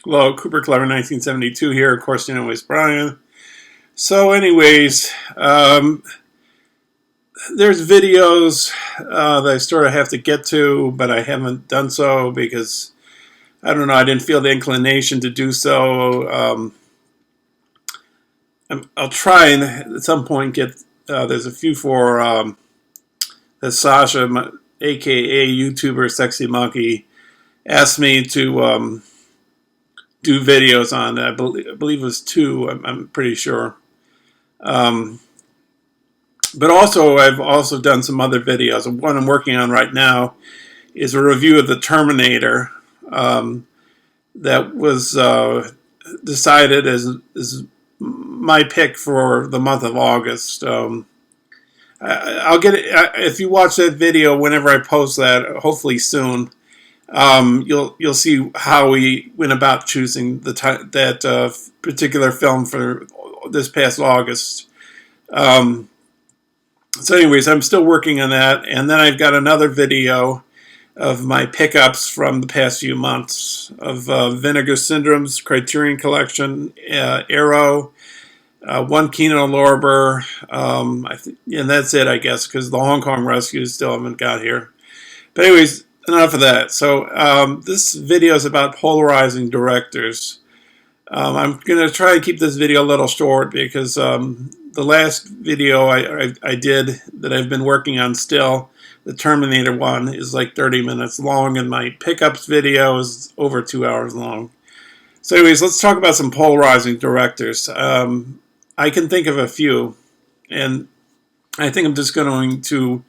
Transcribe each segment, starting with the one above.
Hello, Cooper Clever 1972 here. Of course, anyways, Brian. So anyways, there's videos that I sort of have to get to, but I haven't done so because, I don't know, I didn't feel the inclination to do so. I'll try and at some point get, there's a few for that Sasha, aka YouTuber Sexy Monkey, asked me to do videos on. I believe it was 2. I'm pretty sure. But also, I've also done some other videos. One I'm working on right now is a review of the Terminator that was decided as my pick for the month of August. I'll get it if you watch that video whenever I post that. Hopefully soon. You'll see how we went about choosing that particular film for this past August. So anyways, I'm still working on that, and then I've got another video of my pickups from the past few months of Vinegar Syndrome's Criterion Collection, Arrow, One Kino Lorber, and that's it, I guess, because the Hong Kong Rescues still haven't got here. But anyways, enough of that. So this video is about Polarizing Directors. I'm going to try and keep this video a little short because the last video I did that I've been working on still, the Terminator one, is like 30 minutes long, and my pickups video is over 2 hours long. So anyways, let's talk about some Polarizing Directors. I can think of a few, and I think I'm just going to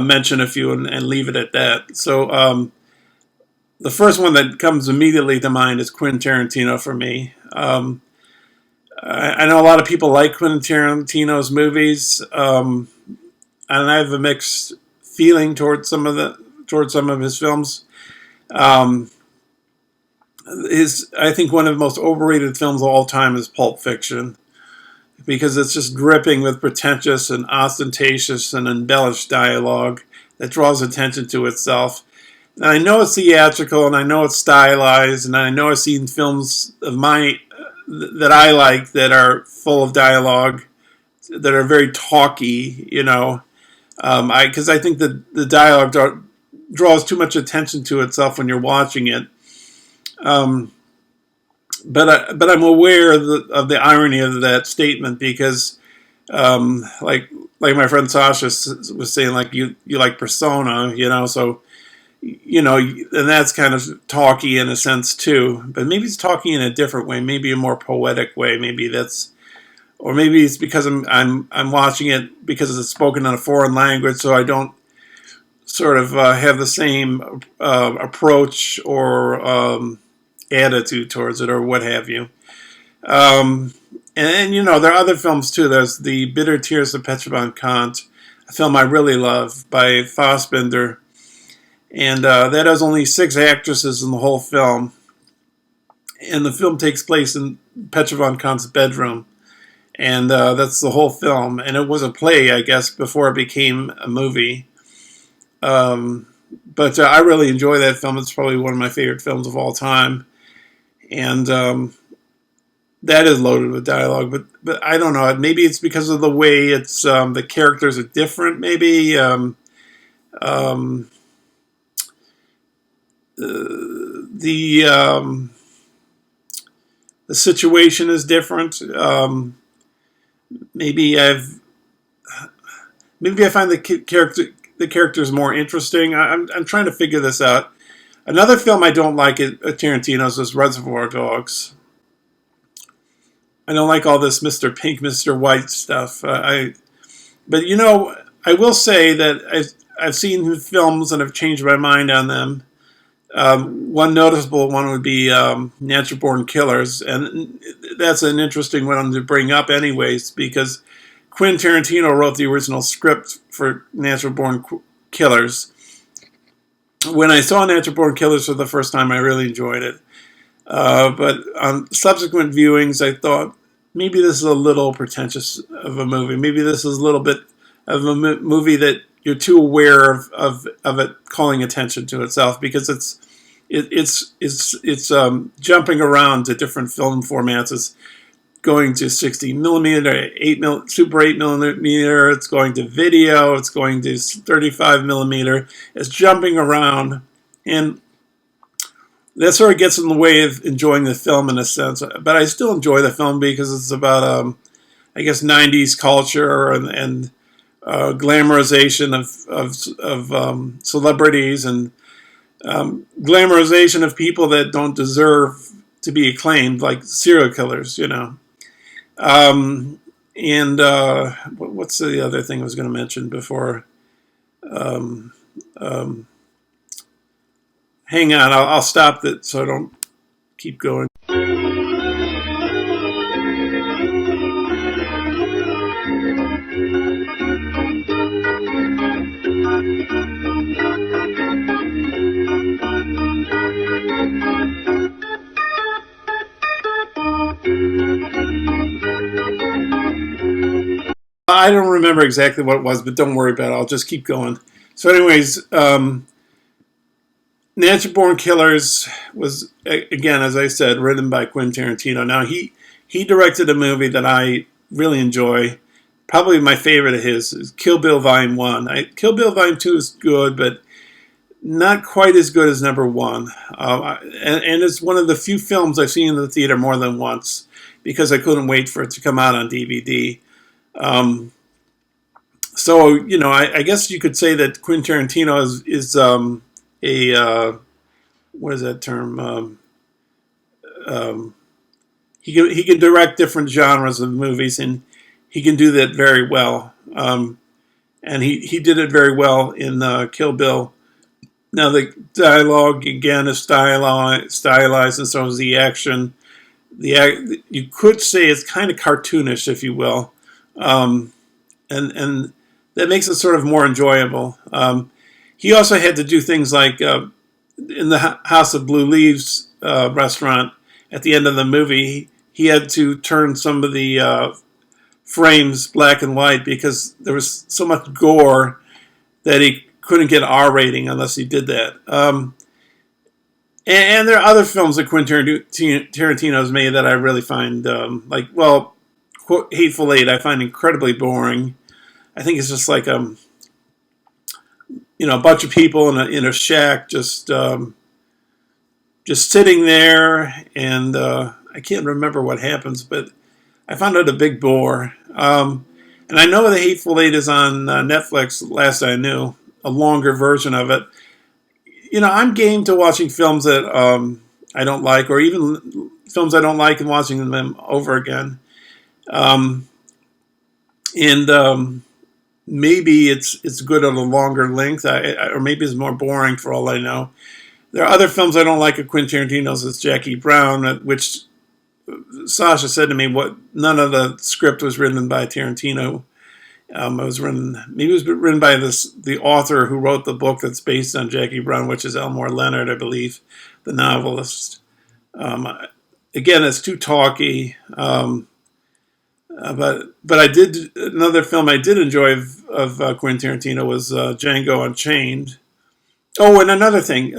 mention a few and leave it at that. So the first one that comes immediately to mind is Quinn Tarantino for me. I know a lot of people like Quentin Tarantino's movies, and I have a mixed feeling towards some of his films. I think one of the most overrated films of all time is Pulp Fiction, because it's just dripping with pretentious and ostentatious and embellished dialogue that draws attention to itself. And I know it's theatrical, and I know it's stylized, and I know I've seen films of that I like that are full of dialogue, that are very talky, you know. Because I think the dialogue draws too much attention to itself when you're watching it. But I'm aware of the irony of that statement because, like my friend Sasha was saying, like you like Persona, you know, so. You know, and that's kind of talky in a sense too, but maybe it's talky in a different way, maybe a more poetic way. Maybe or maybe it's because I'm watching it because it's spoken in a foreign language, so I don't sort of have the same approach or attitude towards it or what have you. And you know, there are other films too. There's The Bitter Tears of Petra Kant, a film I really love by Fassbinder. And that has only 6 actresses in the whole film. And the film takes place in Petra von Kant's bedroom. And that's the whole film. And it was a play, I guess, before it became a movie. But I really enjoy that film. It's probably one of my favorite films of all time. And that is loaded with dialogue. But I don't know. Maybe it's because of the way it's the characters are different, maybe. The situation is different. Maybe I find the characters more interesting. I'm trying to figure this out. Another film I don't like at Tarantino's is Reservoir Dogs. I don't like all this Mr. Pink, Mr. White stuff. But you know, I will say that I've seen films and I've changed my mind on them. One noticeable one would be Natural Born Killers, and that's an interesting one to bring up anyways, because Quinn Tarantino wrote the original script for Natural Born Killers. When I saw Natural Born Killers for the first time, I really enjoyed it. But on subsequent viewings, I thought, maybe this is a little pretentious of a movie. Maybe this is a little bit of a movie that you're too aware of it calling attention to itself, because it's jumping around to different film formats. It's going to 60 millimeter, Super 8 millimeter. It's going to video. It's going to 35 millimeter. It's jumping around, and that sort of gets in the way of enjoying the film in a sense. But I still enjoy the film because it's about, I guess, 90s culture and glamorization of celebrities and glamorization of people that don't deserve to be acclaimed, like serial killers, you know. And what's the other thing I was going to mention before? Hang on, I'll stop that so I don't keep going. I don't remember exactly what it was, but don't worry about it. I'll just keep going. So anyways, Natural Born Killers was, again, as I said, written by Quinn Tarantino. Now, he directed a movie that I really enjoy. Probably my favorite of his is Kill Bill Volume 1. Kill Bill Volume 2 is good, but not quite as good as number 1. And it's one of the few films I've seen in the theater more than once because I couldn't wait for it to come out on DVD. So, you know, I guess you could say that Quentin Tarantino is what is that term? He can direct different genres of movies, and he can do that very well. And he did it very well in Kill Bill. Now, the dialogue, again, is stylized, and so is the action. You could say it's kind of cartoonish, if you will. And that makes it sort of more enjoyable. He also had to do things like in the House of Blue Leaves restaurant, at the end of the movie, he had to turn some of the frames black and white because there was so much gore that he couldn't get an R rating unless he did that. And there are other films that Quentin Tarantino's made that I really find, quote, Hateful Eight, I find incredibly boring. I think it's just like a bunch of people in a shack just sitting there, and I can't remember what happens, but I found it a big bore. And I know The Hateful Eight is on Netflix, last I knew, a longer version of it. You know, I'm game to watching films that I don't like, or even films I don't like and watching them over again. Maybe it's good at a longer length, or maybe it's more boring for all I know. There are other films I don't like of Quentin Tarantino's. It's Jackie Brown, which Sasha said to me, none of the script was written by Tarantino. It was written by the author who wrote the book that's based on Jackie Brown, which is Elmore Leonard, I believe, the novelist. Again, it's too talky. But another film I did enjoy of Quentin Tarantino was Django Unchained. Oh, and another thing,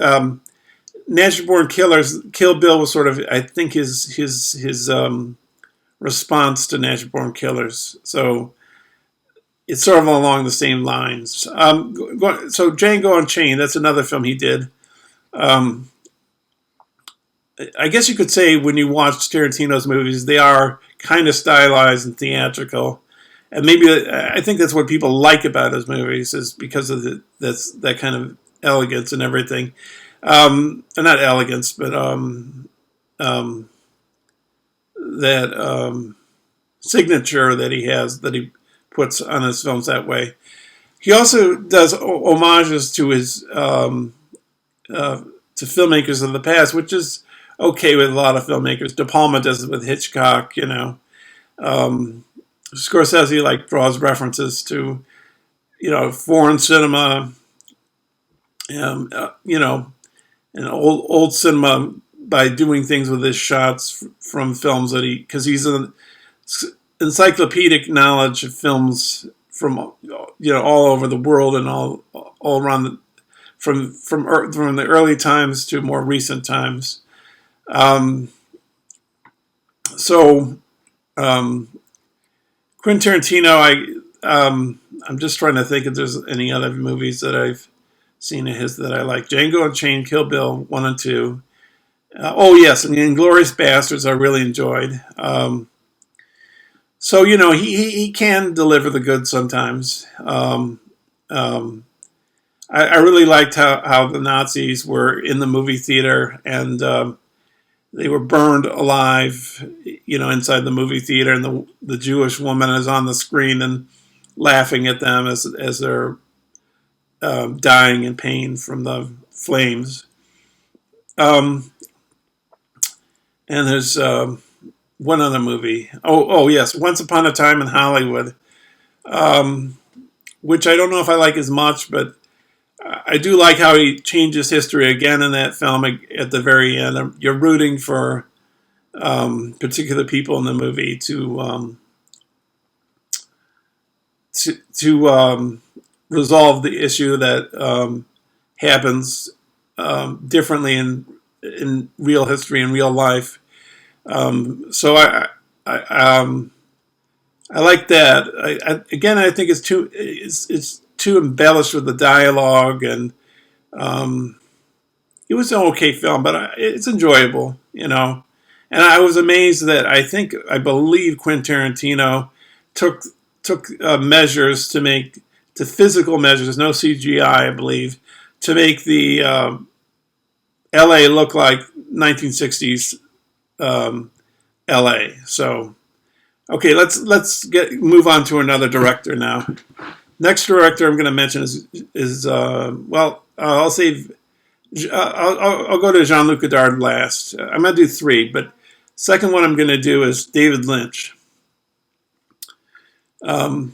Natural Born Killers, Kill Bill was sort of, I think, his response to Natural Born Killers. So it's sort of along the same lines. So Django Unchained, that's another film he did. I guess you could say when you watch Tarantino's movies, they are kind of stylized and theatrical, and maybe I think that's what people like about his movies is because of that kind of elegance and everything. Not elegance, but that signature that he has, that he puts on his films that way. He also does homages to his to filmmakers of the past, which is okay with a lot of filmmakers. De Palma does it with Hitchcock, you know. Scorsese draws references to, foreign cinema, and old cinema by doing things with his shots from films because he's an encyclopedic knowledge of films from all over the world and all around from the early times to more recent times. Um, so Quinn Tarantino, I'm just trying to think if there's any other movies that I've seen of his that I like. Django Unchained, Kill Bill 1 and 2. Oh yes, and Inglourious Bastards I really enjoyed. So he can deliver the goods sometimes. I really liked how the Nazis were in the movie theater, and they were burned alive, inside the movie theater, and the Jewish woman is on the screen and laughing at them as they're dying in pain from the flames. And there's one other movie. Oh yes, Once Upon a Time in Hollywood, which I don't know if I like as much, but I do like how he changes history again in that film at the very end. You're rooting for particular people in the movie to resolve the issue that happens differently in real history and real life. So I like that. I think it's too embellished with the dialogue, and it was an okay film, but it's enjoyable, And I was amazed that I believe Quentin Tarantino took measures to physical measures, no CGI, I believe, to make the L.A. look like 1960s L.A. So, okay, let's move on to another director now. Next director I'm going to mention is I'll save. I'll go to Jean-Luc Godard last. I'm going to do 3, but second one I'm going to do is David Lynch. A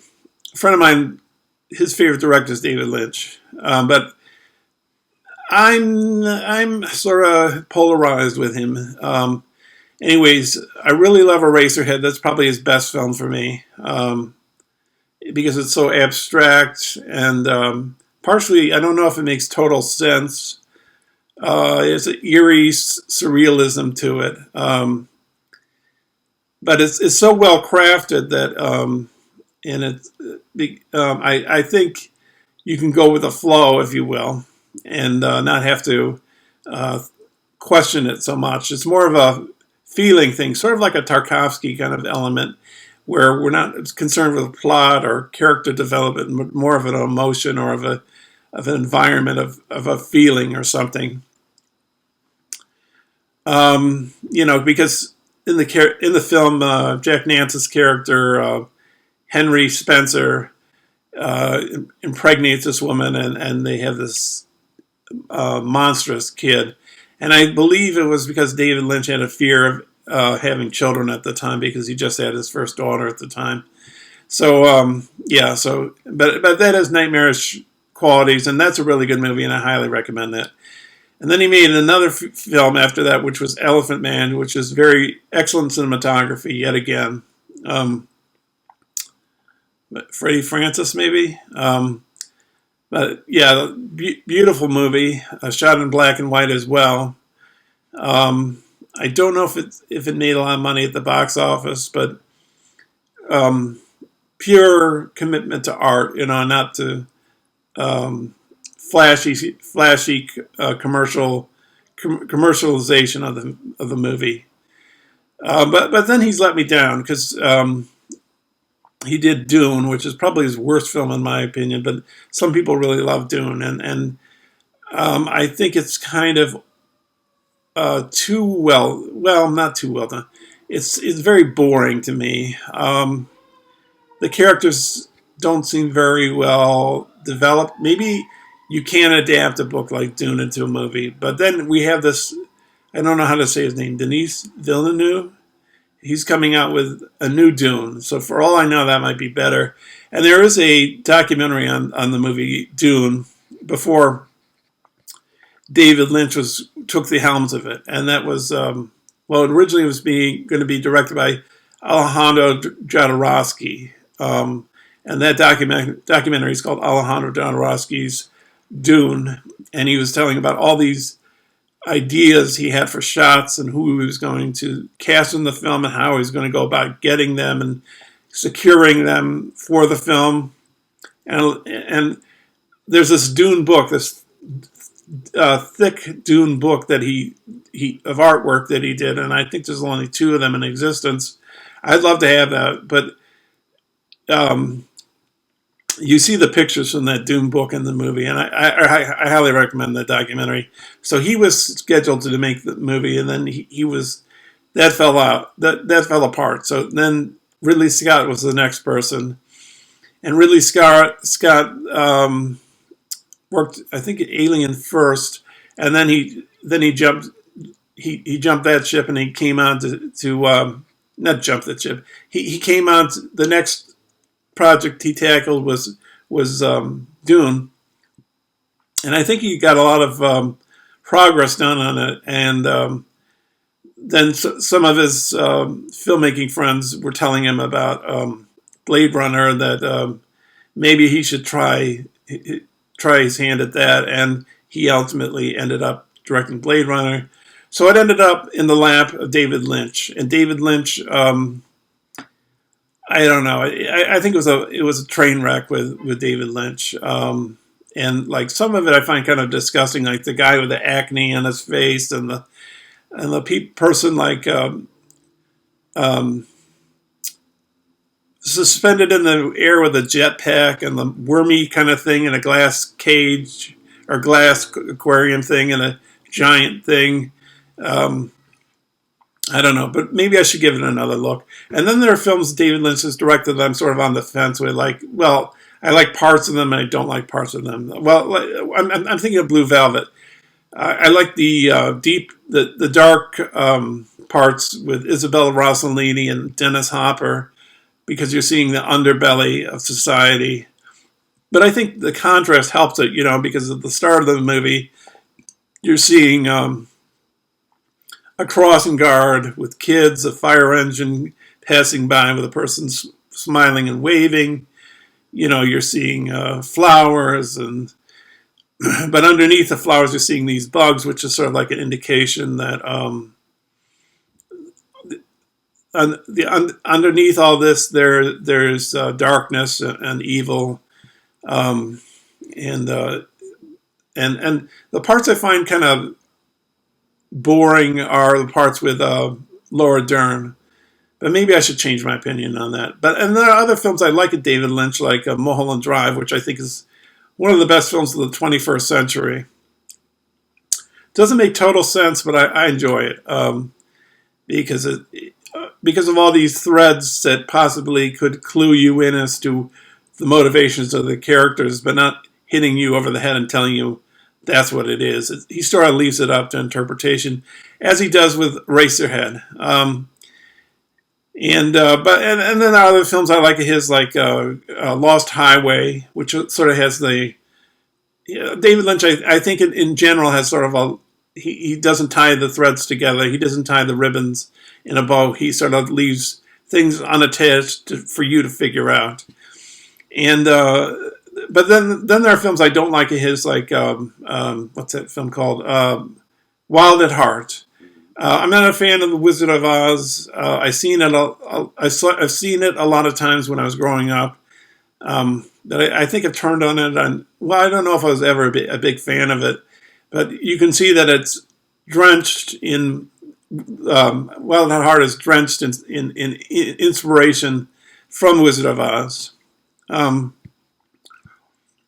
friend of mine, his favorite director is David Lynch, but I'm sort of polarized with him. Anyways, I really love Eraserhead. That's probably his best film for me. Because it's so abstract, and partially, I don't know if it makes total sense. There's an eerie surrealism to it, but it's so well crafted that, I think you can go with the flow, if you will, and not have to question it so much. It's more of a feeling thing, sort of like a Tarkovsky kind of element, where we're not concerned with plot or character development, but more of an emotion or of an environment of a feeling or something. Because in the film, Jack Nance's character Henry Spencer impregnates this woman, and they have this monstrous kid. And I believe it was because David Lynch had a fear of having children at the time, because he just had his first daughter at the time. So but that has nightmarish qualities, and that's a really good movie, and I highly recommend that. And then he made another film after that, which was Elephant Man, which is very excellent cinematography yet again. Freddie Francis, maybe. But yeah, beautiful movie, shot in black and white as well. I don't know if it made a lot of money at the box office, but pure commitment to art, not to flashy commercialization of the movie. But then he's let me down, because he did Dune, which is probably his worst film in my opinion, but some people really love Dune, and I think it's kind of not too well done. It's very boring to me. The characters don't seem very well developed. Maybe you can adapt a book like Dune into a movie, but then we have this, I don't know how to say his name, Denise Villeneuve. He's coming out with a new Dune, so for all I know, that might be better. And there is a documentary on the movie Dune before David Lynch took the helms of it, and that was originally it was going to be directed by Alejandro Jodorowsky, and that documentary is called Alejandro Jodorowsky's Dune, and he was telling about all these ideas he had for shots and who he was going to cast in the film and how he was going to go about getting them and securing them for the film. And there's this Dune book, this thick Dune book that he of artwork that he did, and I think there's only 2 of them in existence. I'd love to have that, but you see the pictures from that Dune book in the movie, and I highly recommend the documentary. So he was scheduled to make the movie, and then he was that fell out, that fell apart. So then Ridley Scott was the next person, and Ridley Scott worked, I think, at Alien first, and then he jumped that ship, and he came on to not jump the ship. He came on to the next project he tackled was Dune, and I think he got a lot of progress done on it. And then some of his filmmaking friends were telling him about Blade Runner, that maybe he should try his hand at that, and he ultimately ended up directing Blade Runner. So it ended up in the lap of David Lynch, and David Lynch. I don't know. I think it was a train wreck with David Lynch, and like some of it I find kind of disgusting, like the guy with the acne on his face, and the person like suspended in the air with a jetpack and the wormy kind of thing in a glass cage or glass aquarium thing and a giant thing. I don't know, but maybe I should give it another look. And then there are films David Lynch has directed that I'm sort of on the fence with. Like, well, I like parts of them and I don't like parts of them. Well, I'm thinking of Blue Velvet. I like the the dark parts with Isabella Rossellini and Dennis Hopper, because you're seeing the underbelly of society. But I think the contrast helps it, because at the start of the movie, you're seeing a crossing guard with kids, a fire engine passing by with a person smiling and waving. You're seeing flowers, but underneath the flowers, you're seeing these bugs, which is sort of like an indication that underneath all this, there's darkness and evil, and the parts I find kind of boring are the parts with Laura Dern, but maybe I should change my opinion on that. And there are other films I like at David Lynch, like Mulholland Drive, which I think is one of the best films of the 21st century. Doesn't make total sense, but I enjoy it because of all these threads that possibly could clue you in as to the motivations of the characters, but not hitting you over the head and telling you that's what it is. He sort of leaves it up to interpretation, as he does with Eraserhead. And then there are other films I like of his, like Lost Highway, which sort of has the David Lynch. I think in general has sort of he doesn't tie the threads together. He doesn't tie the ribbons in a bow. He sort of leaves things unattached for you to figure out. And but then there are films I don't like of his, like what's that film called? Wild at Heart. I'm not a fan of The Wizard of Oz. I've seen it a lot of times when I was growing up. But I think I've turned on it. Well, I don't know if I was ever a big fan of it, but you can see that it's drenched in. Wild at Heart is drenched in inspiration from Wizard of Oz, and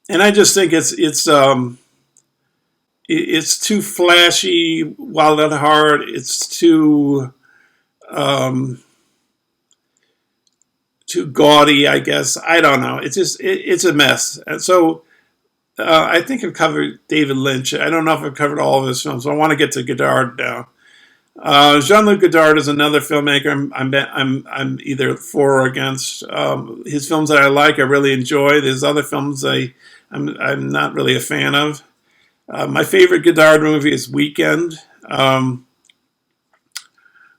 I just think it's too flashy. Wild at Heart, it's too gaudy, I guess. I don't know. It's a mess. And so I think I've covered David Lynch. I don't know if I've covered all of his films. So I want to get to Godard now. Jean-Luc Godard is another filmmaker I'm either for or against. His films that I like, I really enjoy. There's other films I'm not really a fan of. My favorite Godard movie is Weekend,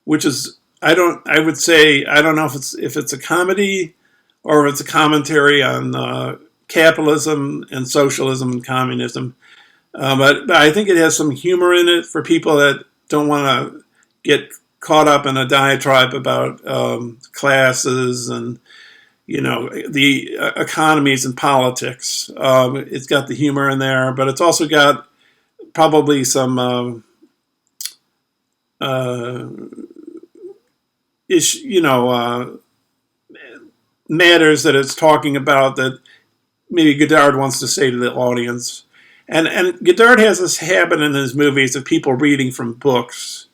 which is I don't know if it's a comedy or if it's a commentary on capitalism and socialism and communism. But I think it has some humor in it for people that don't want to get caught up in a diatribe about classes and, you know, the economies and politics. It's got the humor in there, but it's also got probably some matters that it's talking about that maybe Godard wants to say to the audience. And Godard has this habit in his movies of people reading from books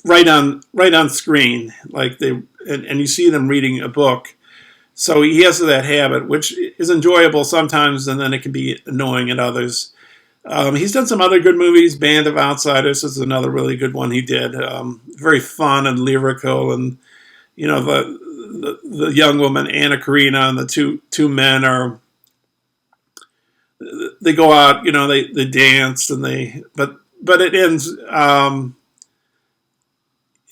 right on screen, like and you see them reading a book. So he has that habit, which is enjoyable sometimes, and then it can be annoying at others. He's done some other good movies. Band of Outsiders is another really good one he did. Very fun and lyrical, and you know the young woman Anna Karina and the two men are. They go out, you know, they dance and but it ends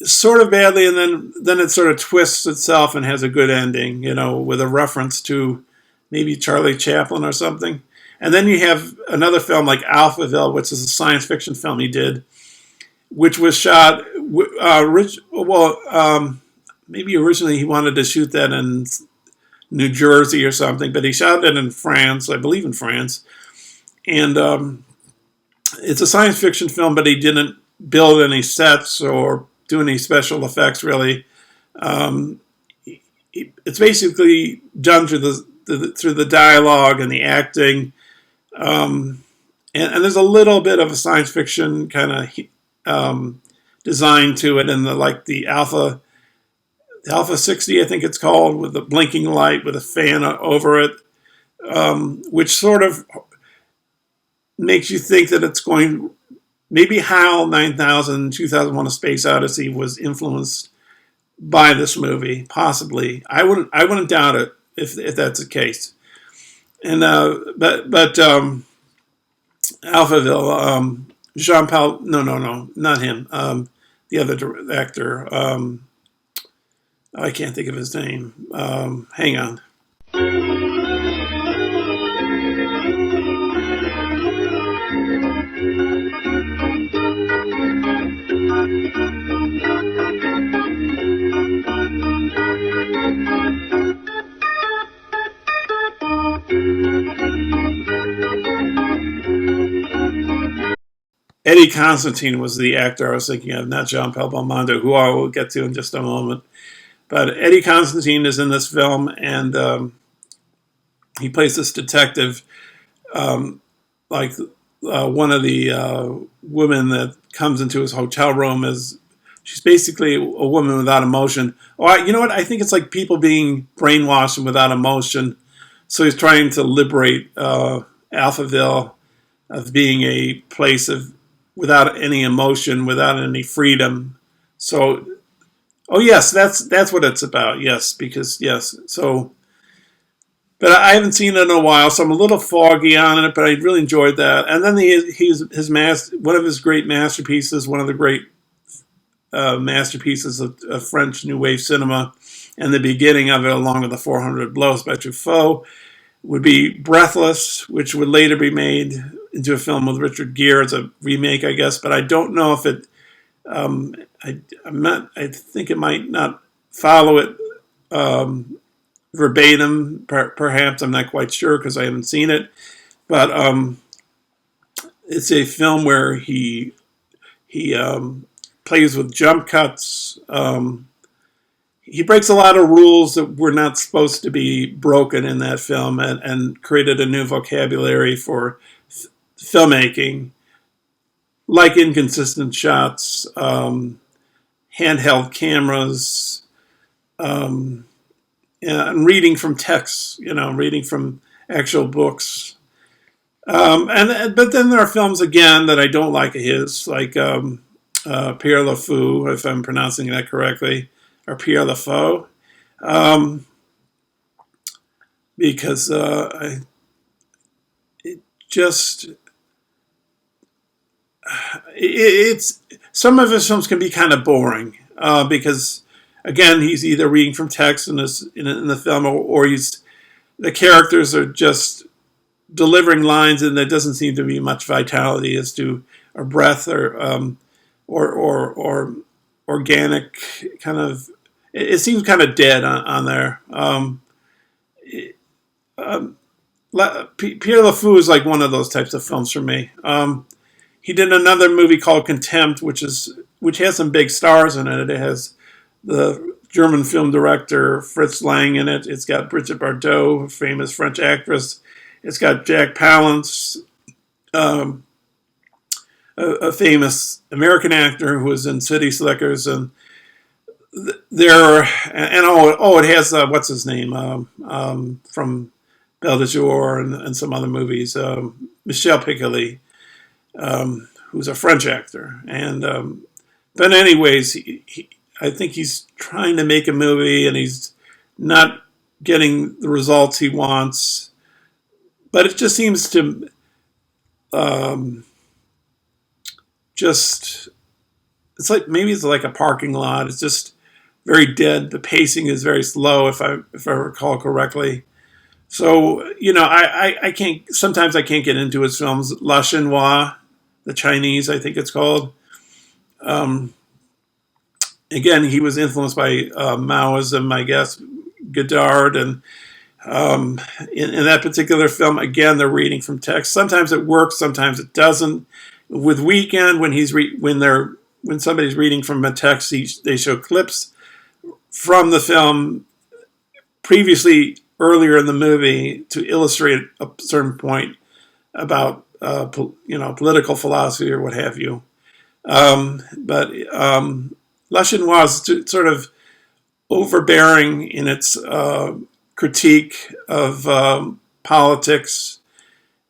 sort of badly, and then it sort of twists itself and has a good ending, you know, with a reference to maybe Charlie Chaplin or something. And then you have another film like Alphaville, which is a science fiction film he did, which was shot maybe originally he wanted to shoot that in New Jersey or something, but he shot it in France, I believe in France. And it's a science fiction film, but he didn't build any sets or do any special effects, really. It's basically done through the dialogue and the acting. And there's a little bit of a science fiction kind of design to it, and the Alpha 60, I think it's called, with the blinking light with a fan over it, which sort of makes you think that it's going. Maybe HAL 9000, 2001: A Space Odyssey was influenced by this movie, possibly. I wouldn't doubt it if that's the case. And but Alphaville, Jean-Paul, no, not him. The other actor. I can't think of his name. Hang on. Eddie Constantine was the actor I was thinking of, not Jean-Paul Belmondo, who I will get to in just a moment. But Eddie Constantine is in this film, and he plays this detective, one of the women that comes into his hotel room she's basically a woman without emotion. You know what? I think it's like people being brainwashed and without emotion. So he's trying to liberate Alphaville of being a place without any emotion, without any freedom. So. Oh yes, that's what it's about. Yes, because yes. So, but I haven't seen it in a while, so I'm a little foggy on it. But I really enjoyed that. And then one of his great masterpieces, one of the great masterpieces of French New Wave cinema, and the beginning of it, along with the 400 Blows by Truffaut, would be Breathless, which would later be made into a film with Richard Gere. It's a remake, I guess, but I don't know if it. I think it might not follow it verbatim. Perhaps I'm not quite sure because I haven't seen it. But it's a film where he plays with jump cuts. He breaks a lot of rules that were not supposed to be broken in that film, and created a new vocabulary for filmmaking, like inconsistent shots, handheld cameras, and reading from texts, reading from actual books. But then there are films, again, that I don't like of his, like Pierre Le Fou, if I'm pronouncing that correctly, or Pierre Le Fou, because it's some of his films can be kind of boring because, again, he's either reading from text in the film, or he's the characters are just delivering lines, and there doesn't seem to be much vitality as to or breath or organic kind of. It seems kind of dead on there. Pierre LeFou is like one of those types of films for me. He did another movie called Contempt, which has some big stars in it. It has the German film director Fritz Lang in it. It's got Brigitte Bardot, a famous French actress. It's got Jack Palance, a famous American actor who was in City Slickers, and it has what's his name from Belle de Jour and some other movies, Michel Piccoli, who's a French actor, and but anyways, I think he's trying to make a movie and he's not getting the results he wants, but it just seems to it's like a parking lot. It's just very dead. The pacing is very slow, if I recall correctly. So, I can't, sometimes I can't get into his films. La Xinhua, the Chinese, I think it's called. Again, he was influenced by Maoism, I guess, Godard, and in that particular film, again, they're reading from text. Sometimes it works, sometimes it doesn't. With Weekend, when somebody's reading from a text, they show clips from the film previously earlier in the movie to illustrate a certain point about political philosophy or what have you. But La Chinois is sort of overbearing in its critique of politics.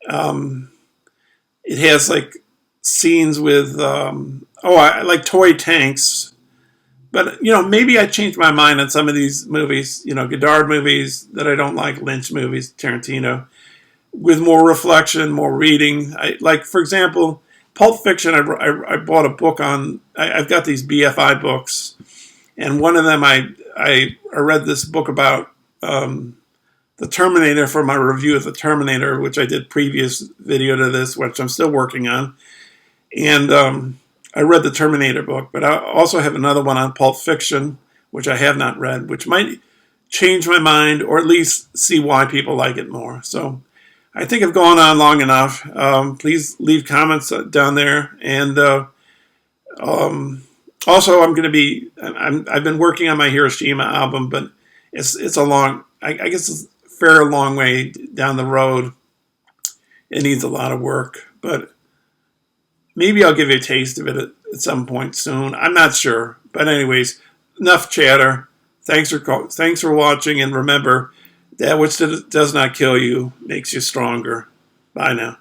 It has like scenes with I like toy tanks. But, maybe I changed my mind on some of these movies, Godard movies that I don't like, Lynch movies, Tarantino, with more reflection, more reading. For example, Pulp Fiction, I bought a book on, I've got these BFI books, and one of them I read this book about the Terminator for my review of the Terminator, which I did previous video to this, which I'm still working on. And I read the Terminator book, but I also have another one on Pulp Fiction, which I have not read, which might change my mind or at least see why people like it more. So I think I've gone on long enough. Please leave comments down there. And also, I've been working on my Hiroshima album, but it's a long, I guess it's a fair long way down the road. It needs a lot of work, but maybe I'll give you a taste of it at some point soon. I'm not sure. But anyways, enough chatter. Thanks for watching, and remember, that which does not kill you makes you stronger. Bye now.